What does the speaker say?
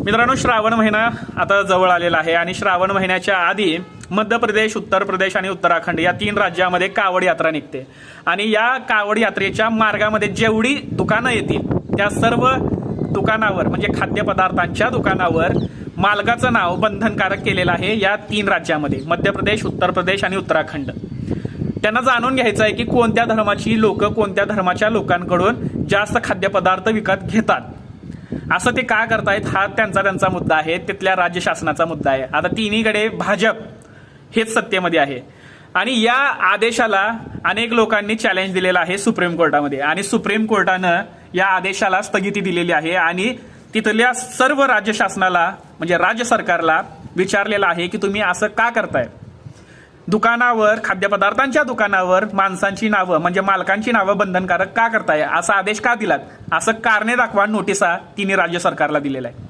मित्रांनो, श्रावण महिना आता जवळ आलेला आहे आणि श्रावण महिन्याच्या आधी मध्य प्रदेश, उत्तर प्रदेश आणि उत्तराखंड या 3 राज्यामध्ये कावड यात्रा निघते आणि या कावड यात्रेच्या मार्गामध्ये जेवढी दुकानं येतील त्या सर्व दुकानावर म्हणजे खाद्यपदार्थांच्या दुकानावर मालकाचं नाव बंधनकारक केलेलं आहे या 3 राज्यामध्ये मध्य प्रदेश, उत्तर प्रदेश आणि उत्तराखंड। त्यांना जाणून घ्यायचं आहे की कोणत्या धर्माची लोक कोणत्या धर्माच्या लोकांकडून जास्त खाद्यपदार्थ विकत घेतात। असं ते का करतायत हा त्यांचा मुद्दा आहे, तिथल्या राज्य शासनाचा मुद्दा आहे। आता तिन्हीकडे भाजप हेच सत्तेमध्ये आहे आणि या आदेशाला अनेक लोकांनी चॅलेंज दिलेलं आहे सुप्रीम कोर्टामध्ये आणि सुप्रीम कोर्टानं या आदेशाला स्थगिती दिलेली आहे आणि तिथल्या सर्व राज्य शासनाला म्हणजे राज्य सरकारला विचारलेलं आहे की तुम्ही असं का करताय। दुकानावर खाद्यपदार्थांच्या दुकानावर माणसांची नावं म्हणजे मालकांची नावं बंधनकारक का करताय, असा आदेश का दिलात, असं कारणे दाखवा नोटिसा तिन्ही राज्य सरकारला दिलेला आहे।